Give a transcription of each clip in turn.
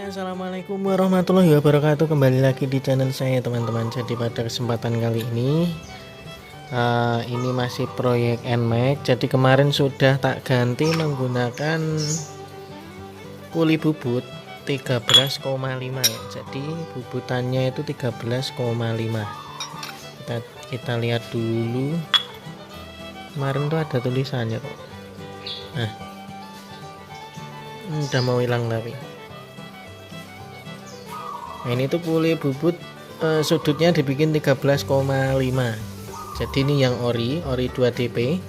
Assalamualaikum warahmatullahi wabarakatuh. Kembali lagi di channel saya teman-teman. Jadi pada kesempatan kali ini masih proyek NMAX. Jadi kemarin sudah tak ganti menggunakan kuli bubut 13,5 ya. Jadi bubutannya itu 13,5. Kita lihat dulu. Kemarin tuh ada tulisannya kok. Nah, udah mau hilang tapi. Nah, ini tuh kuli bubut sudutnya dibikin 13,5. Jadi ini yang ori 2DP.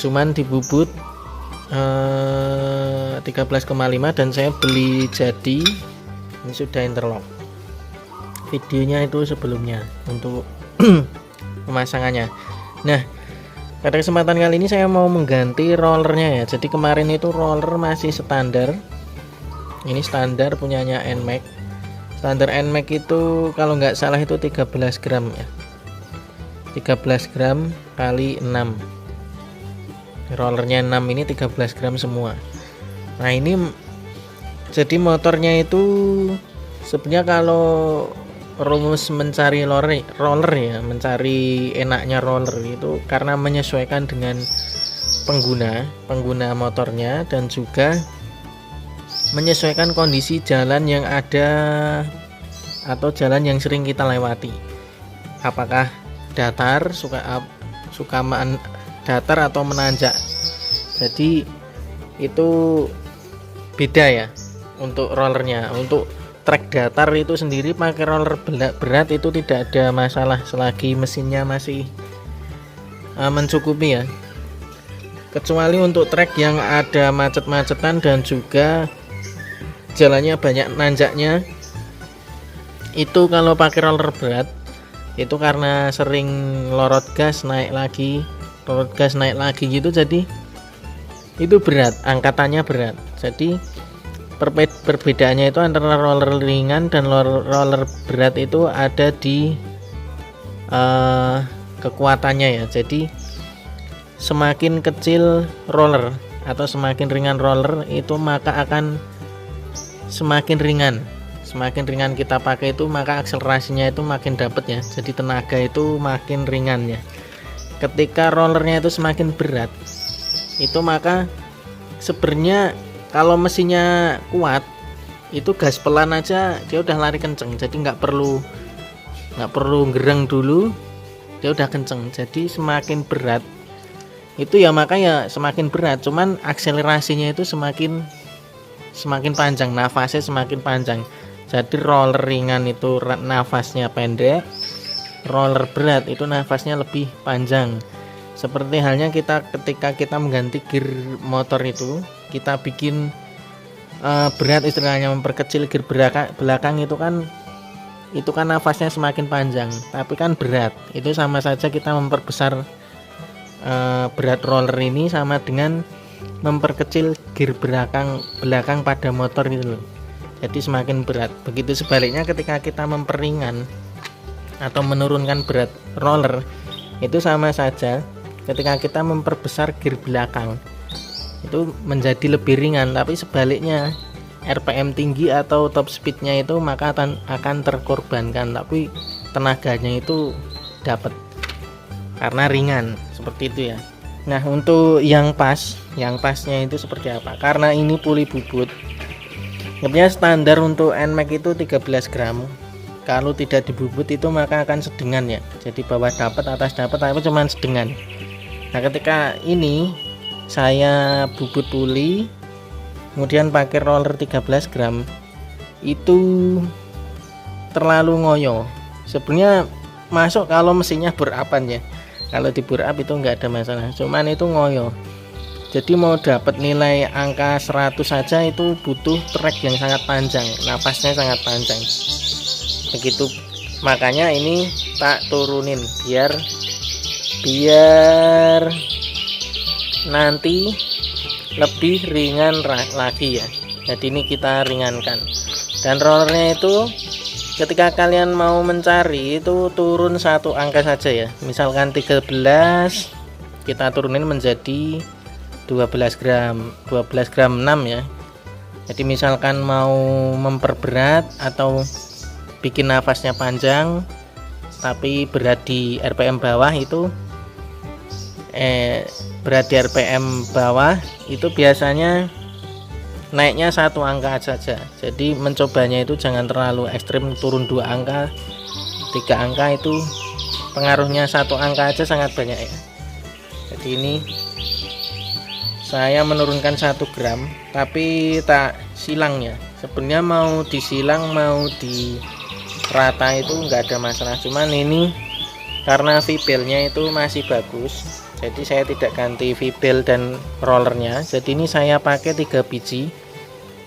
Cuman dibubut 13,5 dan saya beli jadi ini sudah interlock. Videonya itu sebelumnya untuk pemasangannya. Nah, pada kesempatan kali ini saya mau mengganti rollernya ya. Jadi kemarin itu roller masih standar. Ini standar punyanya NMAX. Standar NMAX itu kalau nggak salah itu 13 gram ya. 13 gram kali 6. Rollernya 6 ini 13 gram semua. Nah, ini jadi motornya itu sebenarnya kalau rumus mencari roller ya, mencari enaknya roller itu karena menyesuaikan dengan pengguna motornya dan juga menyesuaikan kondisi jalan yang ada atau jalan yang sering kita lewati. Apakah datar, suka datar atau menanjak. Jadi itu beda ya untuk rollernya. Untuk trek datar itu sendiri pakai roller berat itu tidak ada masalah selagi mesinnya masih mencukupi ya. Kecuali untuk trek yang ada macet-macetan dan juga jalannya banyak nanjaknya, itu kalau pakai roller berat itu karena sering lorot gas naik lagi gitu, jadi itu berat, angkatannya berat. Jadi perbedaannya itu antara roller ringan dan roller berat itu ada di kekuatannya ya. Jadi semakin kecil roller atau semakin ringan roller itu maka akan semakin ringan kita pakai itu, maka akselerasinya itu makin dapat ya. Jadi tenaga itu makin ringan ya. Ketika rollernya itu semakin berat itu maka sebenarnya kalau mesinnya kuat itu gas pelan aja dia udah lari kenceng. Jadi nggak perlu gereng dulu, dia udah kenceng. Jadi semakin berat itu ya makanya semakin berat, cuman akselerasinya itu semakin panjang, nafasnya semakin panjang. Jadi roller ringan itu nafasnya pendek, roller berat itu nafasnya lebih panjang. Seperti halnya ketika kita mengganti gear motor itu, kita bikin berat istilahnya, memperkecil gear belakang itu kan nafasnya semakin panjang, tapi kan berat. Itu sama saja kita memperbesar berat roller ini sama dengan memperkecil gear belakang pada motor itu loh. Jadi semakin berat. Begitu sebaliknya ketika kita memperingan atau menurunkan berat roller itu sama saja. Ketika kita memperbesar gear belakang itu menjadi lebih ringan, tapi sebaliknya RPM tinggi atau top speednya itu maka akan terkorbankan, tapi tenaganya itu dapat karena ringan, seperti itu ya. Nah, untuk yang pasnya itu seperti apa? Karena ini puli bubut, sebenarnya standar untuk NMAX itu 13 gram. Kalau tidak dibubut itu maka akan sedengan ya. Jadi bawah dapat, atas dapat, tapi cuman sedengan. Nah, ketika ini saya bubut puli, kemudian pakai roller 13 gram, itu terlalu ngoyo. Sebenarnya masuk kalau mesinnya berapan ya. Kalau di bore up itu nggak ada masalah, cuman itu ngoyo. Jadi mau dapat nilai angka 100 saja itu butuh trek yang sangat panjang, napasnya sangat panjang. Begitu, makanya ini tak turunin biar nanti lebih ringan lagi ya. Jadi ini kita ringankan. Dan rollernya itu ketika kalian mau mencari itu turun satu angka saja ya. Misalkan 13 kita turunin menjadi 12 gram 6 ya. Jadi misalkan mau memperberat atau bikin nafasnya panjang tapi berat di RPM bawah itu berat di RPM bawah itu biasanya naiknya 1 angka saja. Jadi mencobanya itu jangan terlalu ekstrim, turun 2 angka 3 angka, itu pengaruhnya 1 angka aja sangat banyak ya. Jadi ini saya menurunkan 1 gram tapi tak silangnya. Sebenarnya mau disilang mau di rata itu enggak ada masalah, cuman ini karena V-belnya itu masih bagus jadi saya tidak ganti V-bel dan rollernya. Jadi ini saya pakai 3 biji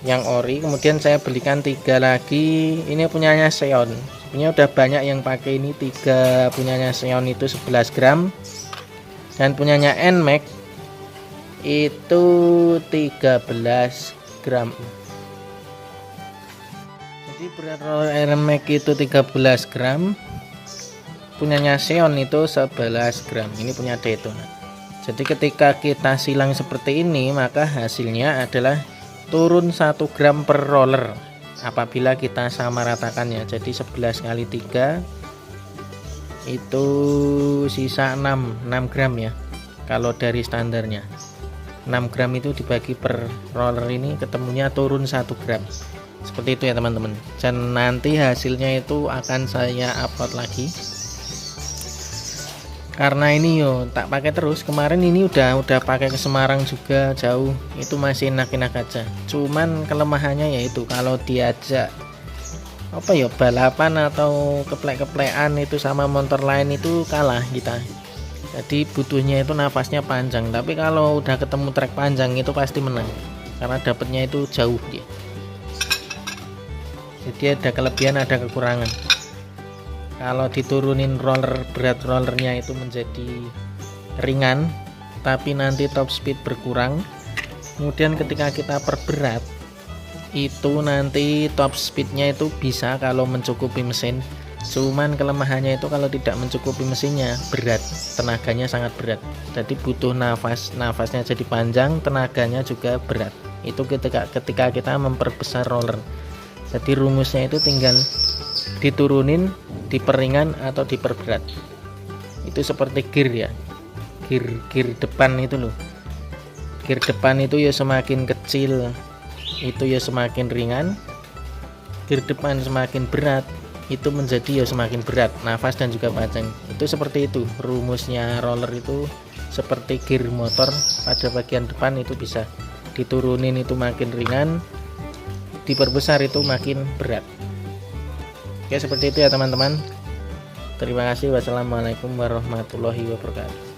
yang ori, kemudian saya belikan 3 lagi, ini punyanya Seon. Sebenarnya udah banyak yang pakai ini, 3 punyanya Seon itu 11 gram dan punyanya Nmax itu 13 gram. Jadi berat roller Nmax itu 13 gram, punyanya Seon itu 11 gram, ini punya Daytona. Jadi ketika kita silang seperti ini maka hasilnya adalah turun 1 gram per roller apabila kita sama ratakannya. Jadi 11 kali 3 itu sisa 6 gram ya. Kalau dari standarnya 6 gram itu dibagi per roller ini ketemunya turun 1 gram. Seperti itu ya teman-teman. Dan nanti hasilnya itu akan saya upload lagi. Karena ini yo tak pakai terus, kemarin ini udah pakai ke Semarang juga jauh, itu masih enak-enak aja. Cuman kelemahannya yaitu kalau diajak apa ya balapan atau keplek-keplekan itu sama motor lain itu kalah kita. Jadi butuhnya itu nafasnya panjang, tapi kalau udah ketemu trek panjang itu pasti menang karena dapatnya itu jauh dia. Jadi ada kelebihan ada kekurangan. Kalau diturunin berat rollernya itu menjadi ringan tapi nanti top speed berkurang, kemudian ketika kita perberat itu nanti top speednya itu bisa kalau mencukupi mesin. Cuman kelemahannya itu kalau tidak mencukupi mesinnya berat, tenaganya sangat berat. Jadi butuh nafasnya jadi panjang, tenaganya juga berat. Itu ketika kita memperbesar roller. Jadi rumusnya itu tinggal diturunin, diperingan atau diperberat. Itu seperti gear ya, gear depan itu loh. Gear depan itu ya semakin kecil itu ya semakin ringan, gear depan semakin berat itu menjadi ya semakin berat, nafas dan juga panjang. Itu seperti itu rumusnya roller itu, seperti gear motor pada bagian depan itu bisa diturunin itu makin ringan, diperbesar itu makin berat. Oke, seperti itu ya teman-teman. Terima kasih. Wassalamualaikum warahmatullahi wabarakatuh.